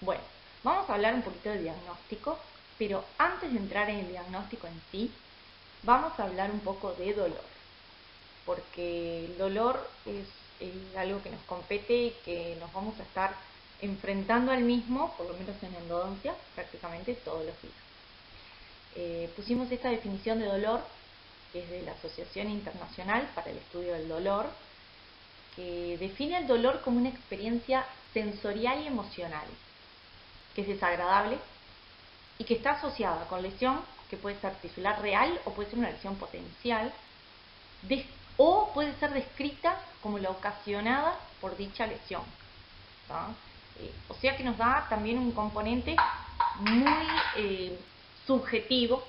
Bueno, vamos a hablar un poquito de diagnóstico, pero antes de entrar en el diagnóstico en sí, vamos a hablar un poco de dolor, porque el dolor es algo que nos compete y que nos vamos a estar enfrentando al mismo, por lo menos en endodoncia, prácticamente todos los días. Pusimos esta definición de dolor, que es de la Asociación Internacional para el Estudio del Dolor, que define el dolor como una experiencia sensorial y emocional, que es desagradable y que está asociada con lesión, que puede ser tisular real o puede ser una lesión potencial, o puede ser descrita como la ocasionada por dicha lesión. O sea que nos da también un componente muy subjetivo,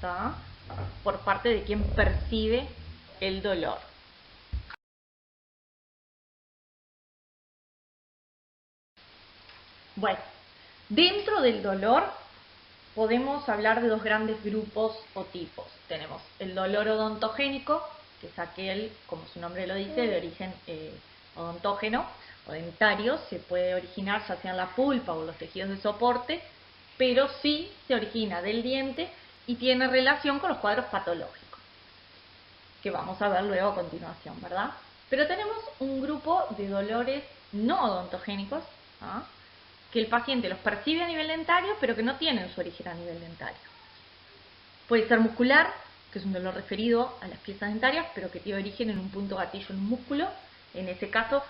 ¿tá?, por parte de quien percibe el dolor. Bueno, dentro del dolor podemos hablar de dos grandes grupos o tipos. Tenemos el dolor odontogénico, que es aquel, como su nombre lo dice, de origen odontógeno o dentario. Se puede originar ya sea en la pulpa o los tejidos de soporte, pero sí se origina del diente y tiene relación con los cuadros patológicos, que vamos a ver luego a continuación, ¿verdad? Pero tenemos un grupo de dolores no odontogénicos, ¿ah?, que el paciente los percibe a nivel dentario, pero que no tienen su origen a nivel dentario. Puede ser muscular, que es un dolor referido a las piezas dentarias, pero que tiene origen en un punto gatillo en un músculo. En ese caso,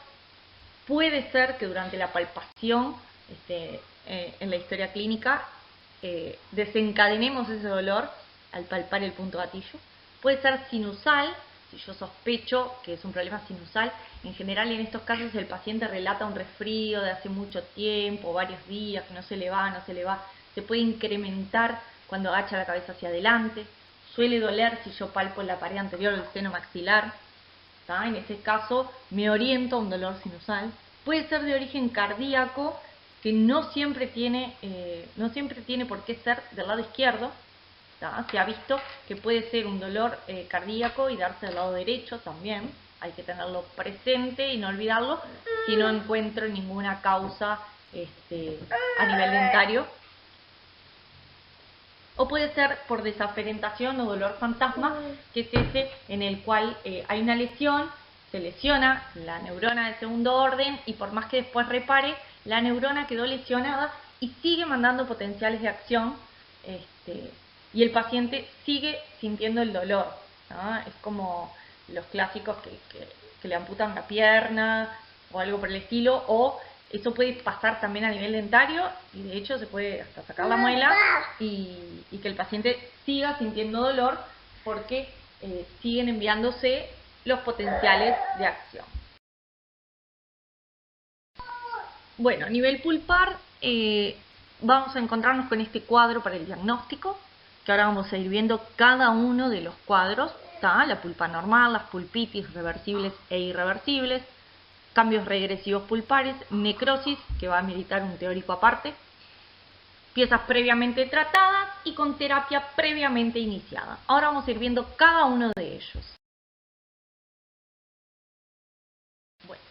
puede ser que durante la palpación, en la historia clínica, desencadenemos ese dolor al palpar el punto gatillo. Puede ser sinusal. Si yo sospecho que es un problema sinusal, en general en estos casos el paciente relata un resfrío de hace mucho tiempo, varios días, que no se le va. Se puede incrementar cuando agacha la cabeza hacia adelante. Suele doler si yo palpo en la pared anterior del seno maxilar. En ese caso me oriento a un dolor sinusal. Puede ser de origen cardíaco, que no siempre tiene por qué ser del lado izquierdo. Se ha visto que puede ser un dolor cardíaco y darse del lado derecho también. Hay que tenerlo presente y no olvidarlo si no encuentro ninguna causa a nivel dentario. O puede ser por desaferentación o dolor fantasma, que es ese en el cual hay una lesión, se lesiona la neurona de segundo orden y por más que después repare, la neurona quedó lesionada y sigue mandando potenciales de acción, y el paciente sigue sintiendo el dolor, ¿no? Es como los clásicos que le amputan una pierna o algo por el estilo, o eso puede pasar también a nivel dentario y de hecho se puede hasta sacar la muela y que el paciente siga sintiendo dolor porque siguen enviándose los potenciales de acción. Bueno, a nivel pulpar vamos a encontrarnos con este cuadro para el diagnóstico, que ahora vamos a ir viendo cada uno de los cuadros. Está la pulpa normal, las pulpitis reversibles e irreversibles, cambios regresivos pulpares, necrosis, que va a meditar un teórico aparte, piezas previamente tratadas y con terapia previamente iniciada. Ahora vamos a ir viendo cada uno de ellos. Bueno,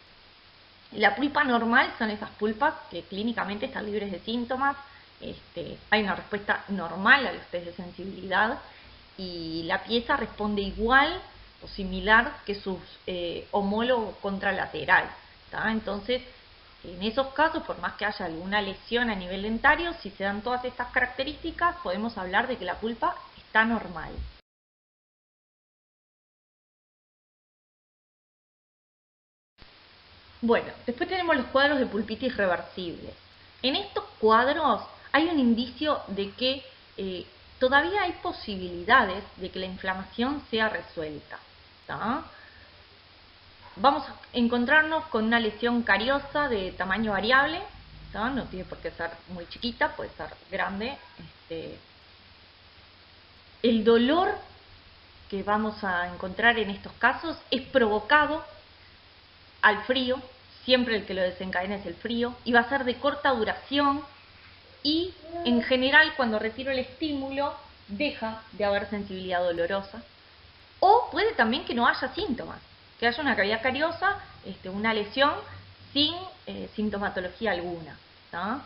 la pulpa normal son esas pulpas que clínicamente están libres de síntomas. Hay una respuesta normal a los test de sensibilidad y la pieza responde igual o similar que sus homólogos contralateral. Entonces, en esos casos, por más que haya alguna lesión a nivel dentario, si se dan todas estas características, podemos hablar de que la pulpa está normal. Bueno, después tenemos los cuadros de pulpitis reversibles. En estos cuadros hay un indicio de que todavía hay posibilidades de que la inflamación sea resuelta. Vamos a encontrarnos con una lesión cariosa de tamaño variable, no tiene por qué ser muy chiquita, puede ser grande. El dolor que vamos a encontrar en estos casos es provocado al frío, siempre el que lo desencadena es el frío, y va a ser de corta duración y en general cuando retiro el estímulo deja de haber sensibilidad dolorosa, o puede también que no haya síntomas, que haya una cavidad cariosa, una lesión sin sintomatología alguna. ¿tá?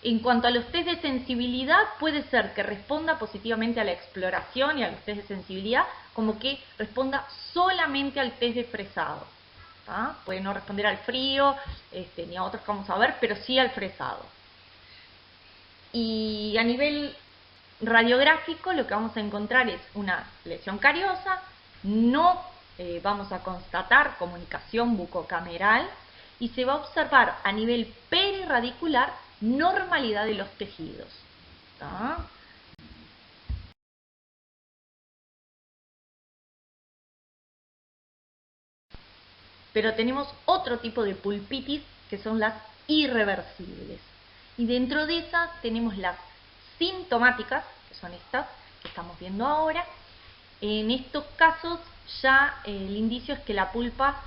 En cuanto a los test de sensibilidad, puede ser que responda positivamente a la exploración y a los test de sensibilidad, como que responda solamente al test de fresado. ¿Tá? Puede no responder al frío, ni a otros que vamos a ver, pero sí al fresado. Y a nivel radiográfico lo que vamos a encontrar es una lesión cariosa, no vamos a constatar comunicación bucocameral y se va a observar a nivel perirradicular normalidad de los tejidos. ¿Tá? Pero tenemos otro tipo de pulpitis que son las irreversibles. Y dentro de esas tenemos las sintomáticas, que son estas que estamos viendo ahora. En estos casos ya el indicio es que la pulpa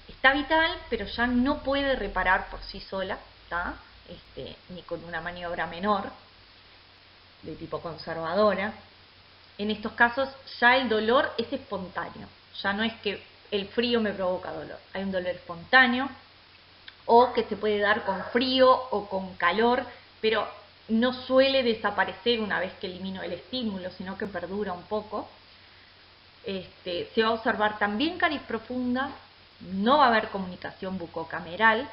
está vital, pero ya no puede reparar por sí sola, ¿tá? Ni con una maniobra menor, de tipo conservadora. En estos casos ya el dolor es espontáneo, ya no es que el frío me provoca dolor, hay un dolor espontáneo o que se puede dar con frío o con calor, pero no suele desaparecer una vez que elimino el estímulo, sino que perdura un poco. Se va a observar también cariz profunda, no va a haber comunicación bucocameral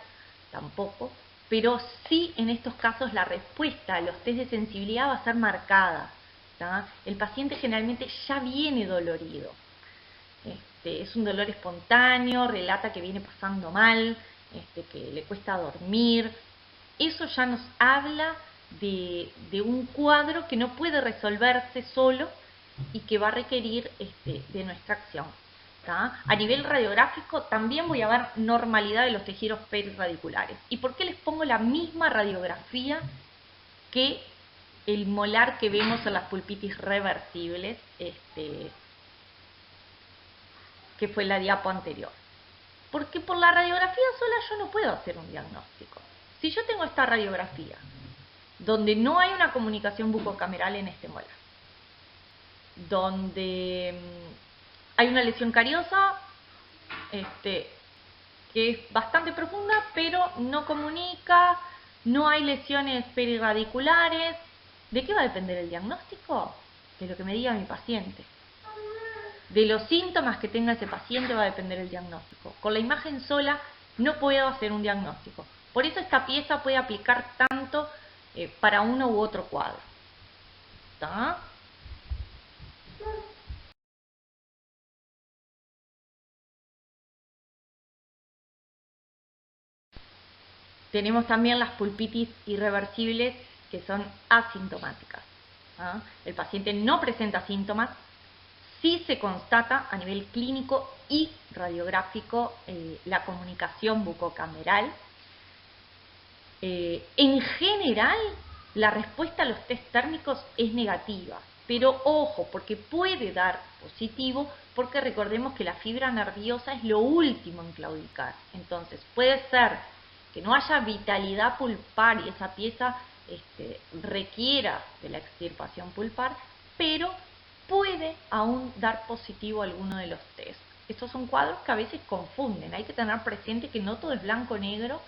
tampoco, pero sí en estos casos la respuesta a los test de sensibilidad va a ser marcada. ¿Tá? El paciente generalmente ya viene dolorido. Es un dolor espontáneo, relata que viene pasando mal, que le cuesta dormir. Eso ya nos habla de un cuadro que no puede resolverse solo y que va a requerir de nuestra acción. ¿Tá? A nivel radiográfico también voy a ver normalidad de los tejidos perirradiculares. ¿Y por qué les pongo la misma radiografía que el molar que vemos en las pulpitis reversibles, que fue la diapo anterior? Porque por la radiografía sola yo no puedo hacer un diagnóstico. Si yo tengo esta radiografía, donde no hay una comunicación bucocameral en este molar, donde hay una lesión cariosa, que es bastante profunda, pero no comunica, no hay lesiones perirradiculares. ¿De qué va a depender el diagnóstico? De lo que me diga mi paciente. De los síntomas que tenga ese paciente va a depender el diagnóstico. Con la imagen sola no puedo hacer un diagnóstico. Por eso esta pieza puede aplicar tanto para uno u otro cuadro. ¿Tá? Tenemos también las pulpitis irreversibles que son asintomáticas. ¿Ah? El paciente no presenta síntomas, sí se constata a nivel clínico y radiográfico la comunicación bucocameral. En general, la respuesta a los test térmicos es negativa, pero ojo, porque puede dar positivo, porque recordemos que la fibra nerviosa es lo último en claudicar. Entonces, puede ser que no haya vitalidad pulpar y esa pieza requiera de la extirpación pulpar, pero puede aún dar positivo alguno de los test. Estos son cuadros que a veces confunden, hay que tener presente que no todo es blanco-negro,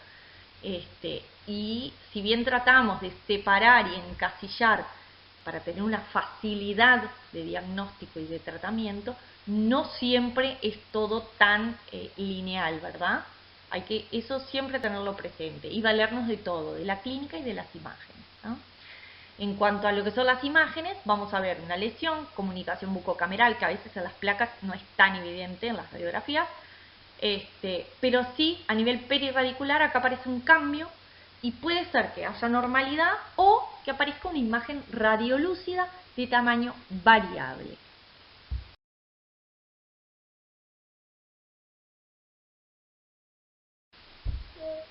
y si bien tratamos de separar y encasillar para tener una facilidad de diagnóstico y de tratamiento, no siempre es todo tan lineal, ¿verdad? Hay que eso siempre tenerlo presente y valernos de todo, de la clínica y de las imágenes, ¿no? En cuanto a lo que son las imágenes, vamos a ver una lesión, comunicación bucocameral, que a veces en las placas no es tan evidente en las radiografías, pero sí a nivel perirradicular acá aparece un cambio y puede ser que haya normalidad o que aparezca una imagen radiolúcida de tamaño variable.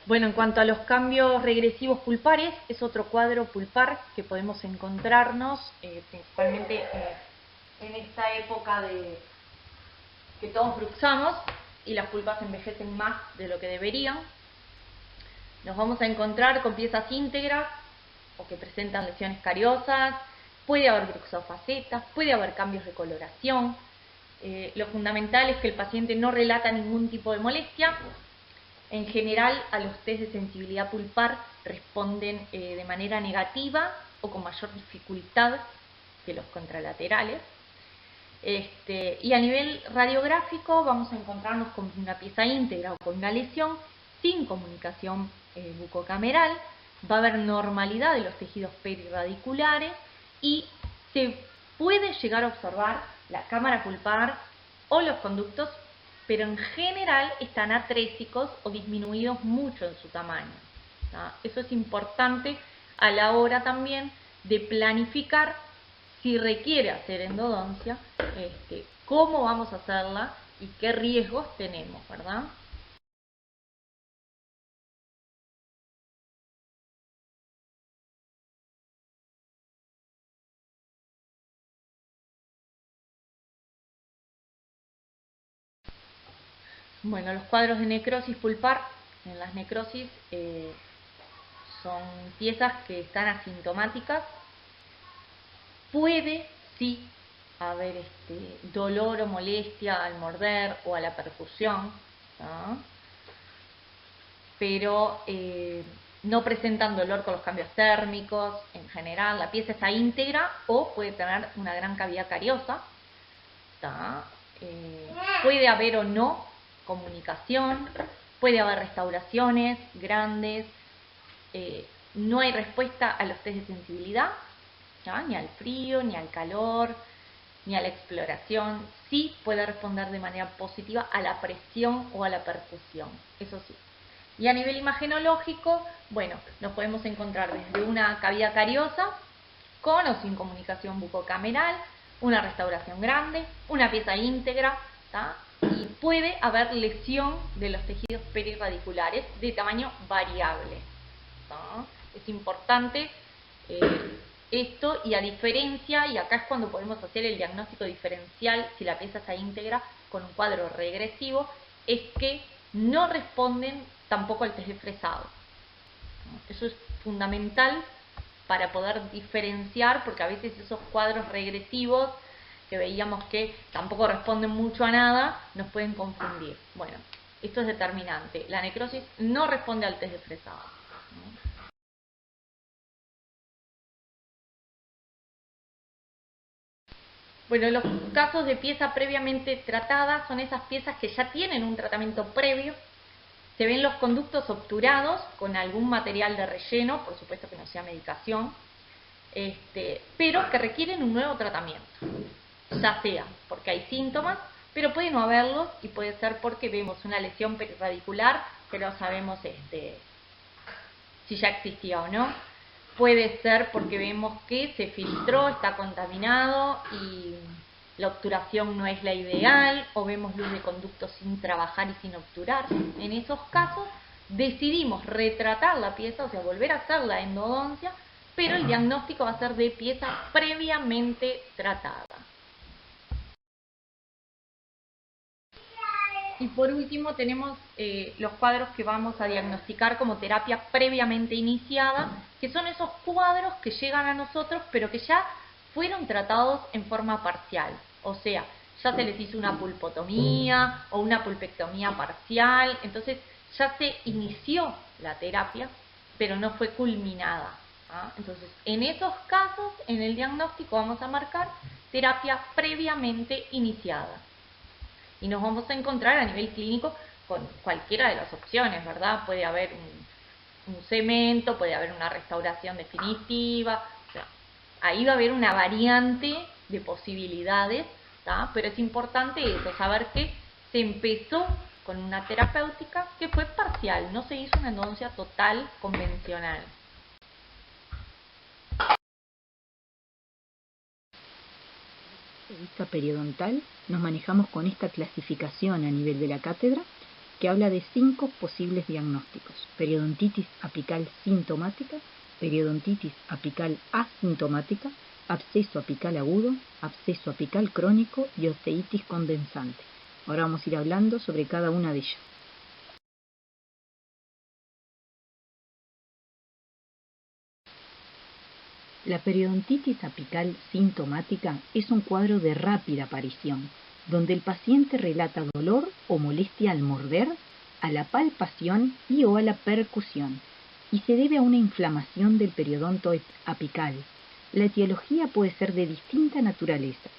Bueno, en cuanto a los cambios regresivos pulpares, es otro cuadro pulpar que podemos encontrarnos principalmente en esta época de que todos bruxamos y las pulpas envejecen más de lo que deberían. Nos vamos a encontrar con piezas íntegras o que presentan lesiones cariosas, puede haber bruxofacetas, puede haber cambios de coloración. Lo fundamental es que el paciente no relata ningún tipo de molestia. En general, a los test de sensibilidad pulpar responden de manera negativa o con mayor dificultad que los contralaterales. Y a nivel radiográfico vamos a encontrarnos con una pieza íntegra o con una lesión sin comunicación bucocameral. Va a haber normalidad de los tejidos perirradiculares y se puede llegar a observar la cámara pulpar o los conductos, pero en general están atrésicos o disminuidos mucho en su tamaño. Eso es importante a la hora también de planificar si requiere hacer endodoncia, cómo vamos a hacerla y qué riesgos tenemos, ¿verdad? Bueno, los cuadros de necrosis pulpar, en las necrosis son piezas que están asintomáticas. Puede, sí, haber dolor o molestia al morder o a la percusión, ¿no? Pero no presentan dolor con los cambios térmicos. En general, la pieza está íntegra o puede tener una gran cavidad cariosa. Puede haber o no comunicación, puede haber restauraciones grandes, no hay respuesta a los test de sensibilidad, ni al frío, ni al calor, ni a la exploración. Sí puede responder de manera positiva a la presión o a la percusión, eso sí. Y a nivel imagenológico, bueno, nos podemos encontrar desde una cavidad cariosa con o sin comunicación bucocameral, una restauración grande, una pieza íntegra, y puede haber lesión de los tejidos perirradiculares de tamaño variable. Es importante esto, y a diferencia, y acá es cuando podemos hacer el diagnóstico diferencial si la pieza está íntegra con un cuadro regresivo, es que no responden tampoco al test de fresado. Eso es fundamental para poder diferenciar, porque a veces esos cuadros regresivos que veíamos que tampoco responden mucho a nada, nos pueden confundir. Bueno, esto es determinante. La necrosis no responde al test de fresado. Bueno, los casos de pieza previamente tratada son esas piezas que ya tienen un tratamiento previo. Se ven los conductos obturados con algún material de relleno, por supuesto que no sea medicación, pero que requieren un nuevo tratamiento. Ya sea porque hay síntomas, pero puede no haberlos, y puede ser porque vemos una lesión perirradicular que no sabemos si ya existía o no. Puede ser porque vemos que se filtró, está contaminado y la obturación no es la ideal, o vemos luz de conducto sin trabajar y sin obturar. En esos casos decidimos retratar la pieza, o sea, volver a hacer la endodoncia, pero el diagnóstico va a ser de pieza previamente tratada. Y por último tenemos los cuadros que vamos a diagnosticar como terapia previamente iniciada, que son esos cuadros que llegan a nosotros pero que ya fueron tratados en forma parcial. O sea, ya se les hizo una pulpotomía o una pulpectomía parcial, entonces ya se inició la terapia pero no fue culminada. Entonces, en esos casos, en el diagnóstico vamos a marcar terapia previamente iniciada. Y nos vamos a encontrar a nivel clínico con cualquiera de las opciones, ¿verdad? Puede haber un cemento, puede haber una restauración definitiva, o sea, ahí va a haber una variante de posibilidades, ¿tá? Pero es importante eso, saber que se empezó con una terapéutica que fue parcial, no se hizo una endodoncia total convencional. Desde el punto de vista periodontal, nos manejamos con esta clasificación a nivel de la cátedra que habla de 5 posibles diagnósticos: periodontitis apical sintomática, periodontitis apical asintomática, absceso apical agudo, absceso apical crónico y osteitis condensante. Ahora vamos a ir hablando sobre cada una de ellas. La periodontitis apical sintomática es un cuadro de rápida aparición, donde el paciente relata dolor o molestia al morder a la palpación y o a la percusión, y se debe a una inflamación del periodonto apical. La etiología puede ser de distinta naturaleza.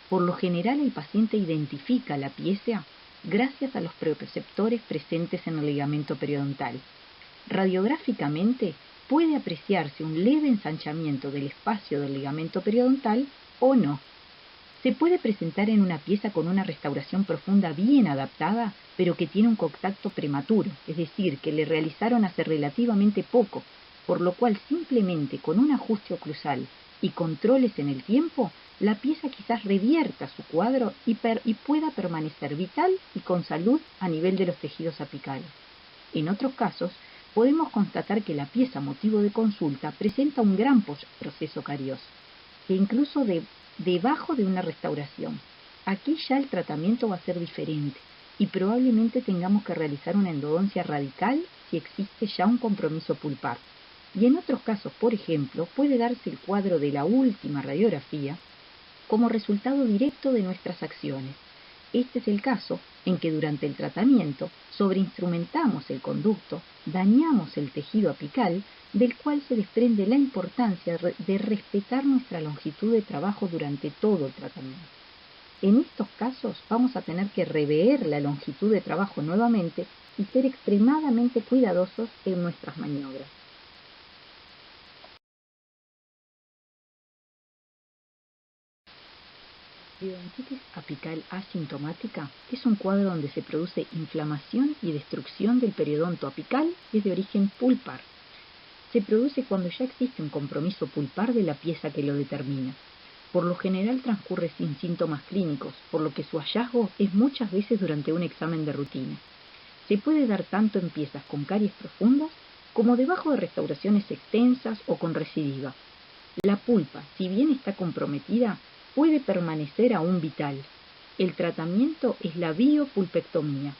Por lo general, el paciente identifica la pieza gracias a los propioceptores presentes en el ligamento periodontal. Radiográficamente, puede apreciarse un leve ensanchamiento del espacio del ligamento periodontal o no. Se puede presentar en una pieza con una restauración profunda bien adaptada, pero que tiene un contacto prematuro, es decir, que le realizaron hace relativamente poco, por lo cual simplemente con un ajuste oclusal y controles en el tiempo, la pieza quizás revierta su cuadro y pueda permanecer vital y con salud a nivel de los tejidos apicales. En otros casos, podemos constatar que la pieza motivo de consulta presenta un gran proceso carioso, e incluso debajo de una restauración. Aquí ya el tratamiento va a ser diferente y probablemente tengamos que realizar una endodoncia radical si existe ya un compromiso pulpar. Y en otros casos, por ejemplo, puede darse el cuadro de la última radiografía como resultado directo de nuestras acciones. Este es el caso en que durante el tratamiento sobreinstrumentamos el conducto, dañamos el tejido apical, del cual se desprende la importancia de respetar nuestra longitud de trabajo durante todo el tratamiento. En estos casos vamos a tener que rever la longitud de trabajo nuevamente y ser extremadamente cuidadosos en nuestras maniobras. La periodontitis apical asintomática es un cuadro donde se produce inflamación y destrucción del periodonto apical y es de origen pulpar. Se produce cuando ya existe un compromiso pulpar de la pieza que lo determina. Por lo general transcurre sin síntomas clínicos, por lo que su hallazgo es muchas veces durante un examen de rutina. Se puede dar tanto en piezas con caries profundas como debajo de restauraciones extensas o con recidiva. La pulpa, si bien está comprometida, puede permanecer aún vital. El tratamiento es la biopulpectomía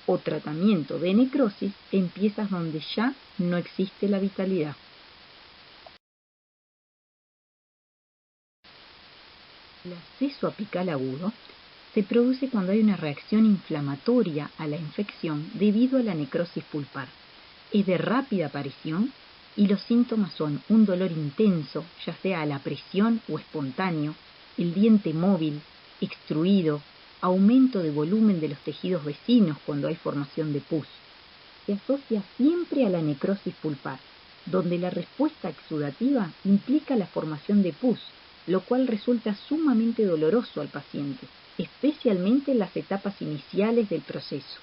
o tratamiento de necrosis en piezas donde ya no existe la vitalidad. El absceso apical agudo se produce cuando hay una reacción inflamatoria a la infección debido a la necrosis pulpar. Es de rápida aparición y los síntomas son un dolor intenso, ya sea a la presión o espontáneo, el diente móvil, extruido, aumento de volumen de los tejidos vecinos cuando hay formación de pus. Se asocia siempre a la necrosis pulpar, donde la respuesta exudativa implica la formación de pus, lo cual resulta sumamente doloroso al paciente, especialmente en las etapas iniciales del proceso.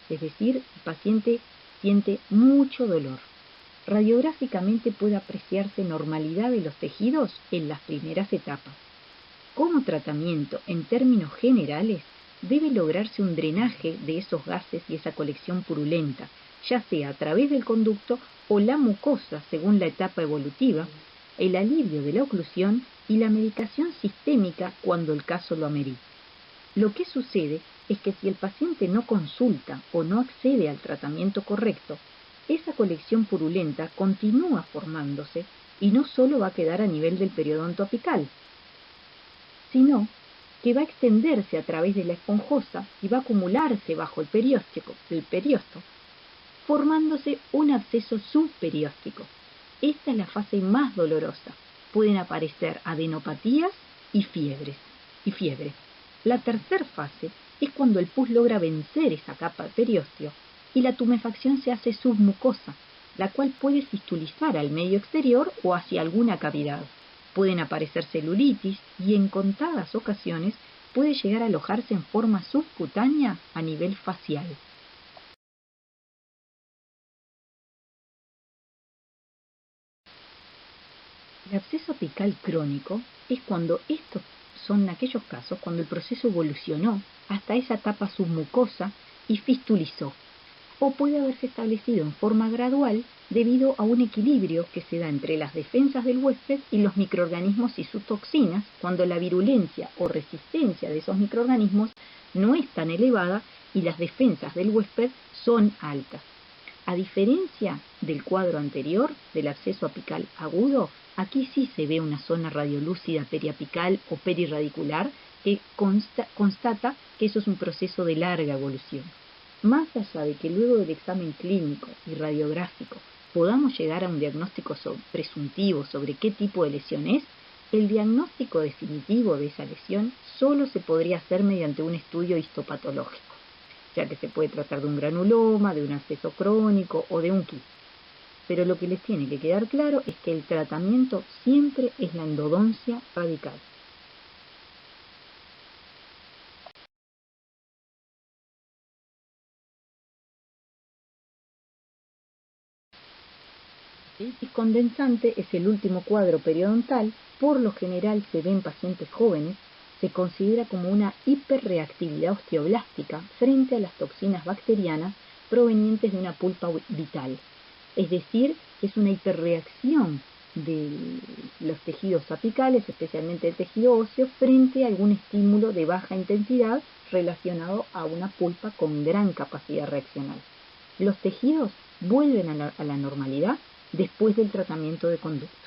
Es decir, el paciente siente mucho dolor. Radiográficamente puede apreciarse normalidad de los tejidos en las primeras etapas. Como tratamiento, en términos generales, debe lograrse un drenaje de esos gases y esa colección purulenta, ya sea a través del conducto o la mucosa según la etapa evolutiva, el alivio de la oclusión y la medicación sistémica cuando el caso lo amerite. Lo que sucede es que si el paciente no consulta o no accede al tratamiento correcto, esa colección purulenta continúa formándose y no solo va a quedar a nivel del periodonto apical, sino que va a extenderse a través de la esponjosa y va a acumularse bajo el periosto, formándose un absceso subperióstico. Esta es la fase más dolorosa. Pueden aparecer adenopatías y fiebre. La tercera fase es cuando el pus logra vencer esa capa de periósteo y la tumefacción se hace submucosa, la cual puede fistulizar al medio exterior o hacia alguna cavidad. Pueden aparecer celulitis y en contadas ocasiones puede llegar a alojarse en forma subcutánea a nivel facial. El absceso apical crónico es cuando estos son aquellos casos cuando el proceso evolucionó hasta esa etapa submucosa y fistulizó, o puede haberse establecido en forma gradual debido a un equilibrio que se da entre las defensas del huésped y los microorganismos y sus toxinas, cuando la virulencia o resistencia de esos microorganismos no es tan elevada y las defensas del huésped son altas. A diferencia del cuadro anterior, del absceso apical agudo, aquí sí se ve una zona radiolúcida periapical o perirradicular que constata que eso es un proceso de larga evolución. más allá de que luego del examen clínico y radiográfico podamos llegar a un diagnóstico presuntivo sobre qué tipo de lesión es, el diagnóstico definitivo de esa lesión solo se podría hacer mediante un estudio histopatológico, ya que se puede tratar de un granuloma, de un absceso crónico o de un quiste. Pero lo que les tiene que quedar claro es que el tratamiento siempre es la endodoncia radical. La litis condensante es el último cuadro periodontal, por lo general se ve en pacientes jóvenes, se considera como una hiperreactividad osteoblástica frente a las toxinas bacterianas provenientes de una pulpa vital. Es decir, es una hiperreacción de los tejidos apicales, especialmente el tejido óseo, frente a algún estímulo de baja intensidad relacionado a una pulpa con gran capacidad reaccional. Los tejidos vuelven a la normalidad después del tratamiento de conductos.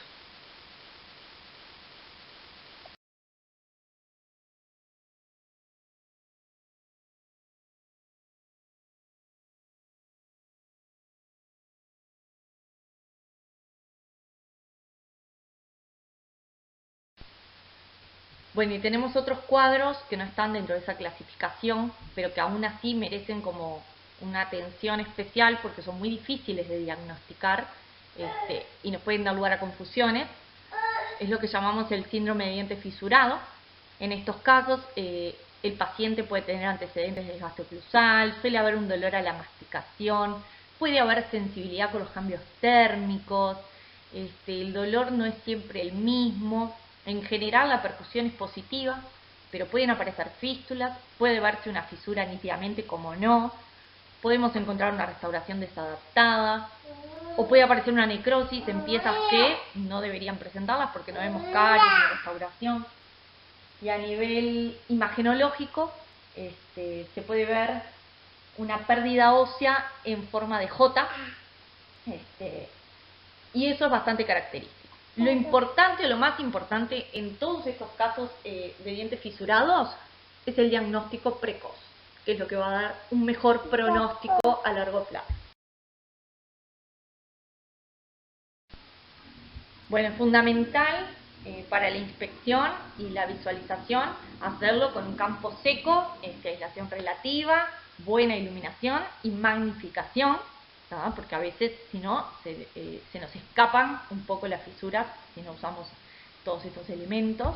Bueno, y tenemos otros cuadros que no están dentro de esa clasificación, pero que aún así merecen como una atención especial porque son muy difíciles de diagnosticar y nos pueden dar lugar a confusiones. Es lo que llamamos el síndrome de diente fisurado. En estos casos, el paciente puede tener antecedentes de desgaste oclusal, suele haber un dolor a la masticación, puede haber sensibilidad con los cambios térmicos, el dolor no es siempre el mismo. En general la percusión es positiva, pero pueden aparecer fístulas, puede verse una fisura nítidamente como no, podemos encontrar una restauración desadaptada, o puede aparecer una necrosis en piezas que no deberían presentarlas porque no vemos caries ni restauración. Y a nivel imagenológico se puede ver una pérdida ósea en forma de J, y eso es bastante característico. Lo importante, o lo más importante en todos estos casos de dientes fisurados es el diagnóstico precoz, que es lo que va a dar un mejor pronóstico a largo plazo. Bueno, es fundamental para la inspección y la visualización hacerlo con un campo seco, aislación relativa, buena iluminación y magnificación, ¿tá? Porque a veces si no se nos escapan un poco las fisuras si no usamos todos estos elementos.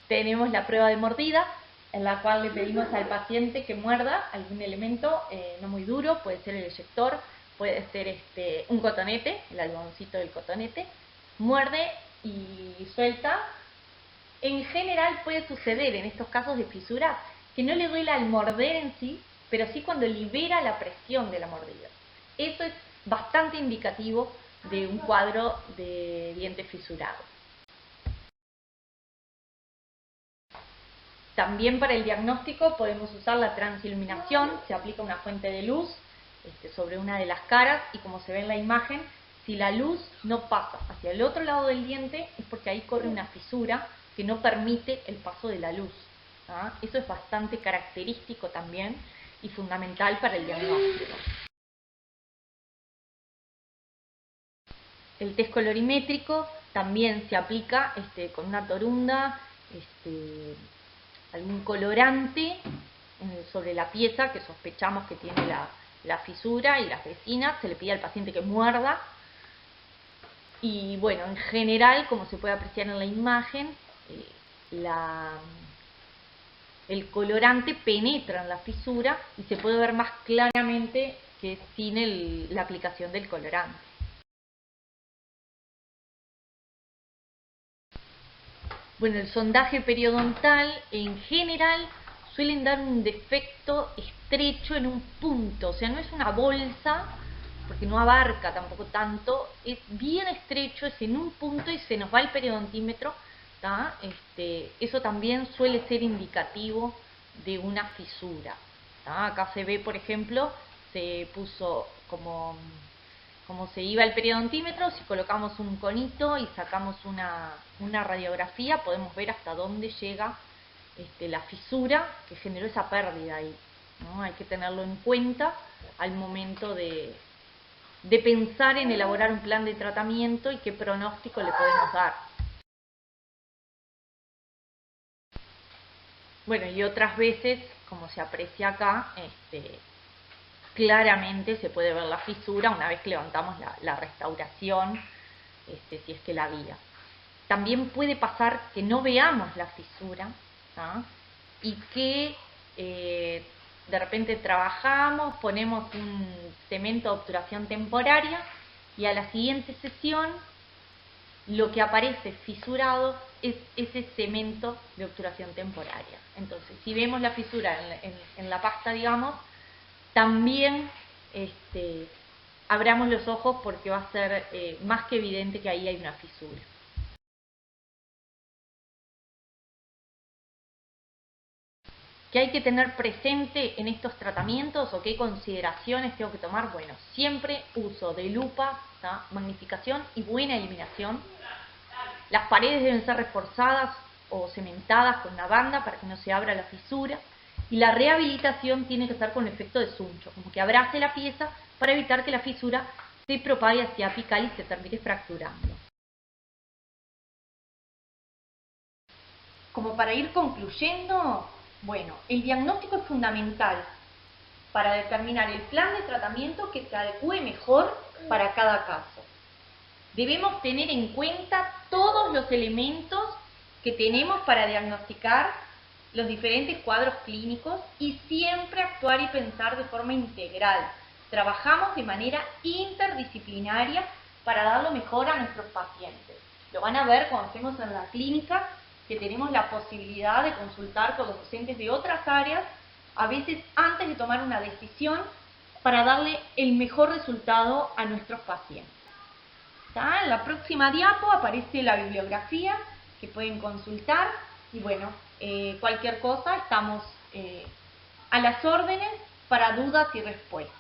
Tenemos la prueba de mordida, en la cual le pedimos al paciente que muerda algún elemento no muy duro, puede ser el eyector, puede ser un cotonete, el algodoncito del cotonete, muerde y suelta. En general puede suceder en estos casos de fisura que no le duela al morder en sí, pero sí cuando libera la presión de la mordida. Eso es bastante indicativo de un cuadro de diente fisurado. También para el diagnóstico podemos usar la transiluminación, se aplica una fuente de luz sobre una de las caras y como se ve en la imagen, si la luz no pasa hacia el otro lado del diente es porque ahí corre una fisura que no permite el paso de la luz. ¿Ah? Eso es bastante característico también y fundamental para el diagnóstico. El test colorimétrico también se aplica con una torunda, algún colorante sobre la pieza que sospechamos que tiene la fisura y las vecinas, se le pide al paciente que muerda. Y bueno, en general, como se puede apreciar en la imagen, el colorante penetra en la fisura y se puede ver más claramente que sin la aplicación del colorante. Bueno, el sondaje periodontal en general suelen dar un defecto estrecho en un punto, o sea, no es una bolsa, porque no abarca tampoco tanto, es bien estrecho, es en un punto y se nos va el periodontímetro, ¿tá? Eso también suele ser indicativo de una fisura, ¿tá? Acá se ve, por ejemplo, se puso como se iba el periodontímetro, si colocamos un conito y sacamos una radiografía, podemos ver hasta dónde llega la fisura que generó esa pérdida ahí, ¿no? Hay que tenerlo en cuenta al momento de pensar en elaborar un plan de tratamiento y qué pronóstico le podemos dar. Bueno, y otras veces, como se aprecia acá, claramente se puede ver la fisura una vez que levantamos la restauración, si es que la había. También puede pasar que no veamos la fisura, ¿ah? Y que de repente trabajamos, ponemos un cemento de obturación temporaria y a la siguiente sesión lo que aparece fisurado es ese cemento de obturación temporaria. Entonces, si vemos la fisura en la pasta, digamos, también abramos los ojos porque va a ser más que evidente que ahí hay una fisura. ¿Qué hay que tener presente en estos tratamientos o qué consideraciones tengo que tomar? Bueno, siempre uso de lupa, ¿tá? Magnificación y buena eliminación. Las paredes deben ser reforzadas o cementadas con una banda para que no se abra la fisura. Y la rehabilitación tiene que ser con efecto de suncho, como que abrace la pieza para evitar que la fisura se propague hacia apical y se termine fracturando. Como para ir concluyendo, bueno, el diagnóstico es fundamental para determinar el plan de tratamiento que se adecue mejor para cada caso. Debemos tener en cuenta todos los elementos que tenemos para diagnosticar los diferentes cuadros clínicos y siempre actuar y pensar de forma integral. Trabajamos de manera interdisciplinaria para dar lo mejor a nuestros pacientes. Lo van a ver cuando estemos en la clínica, que tenemos la posibilidad de consultar con los docentes de otras áreas, a veces antes de tomar una decisión, para darle el mejor resultado a nuestros pacientes. En la próxima diapo aparece la bibliografía que pueden consultar y bueno, cualquier cosa estamos a las órdenes para dudas y respuestas.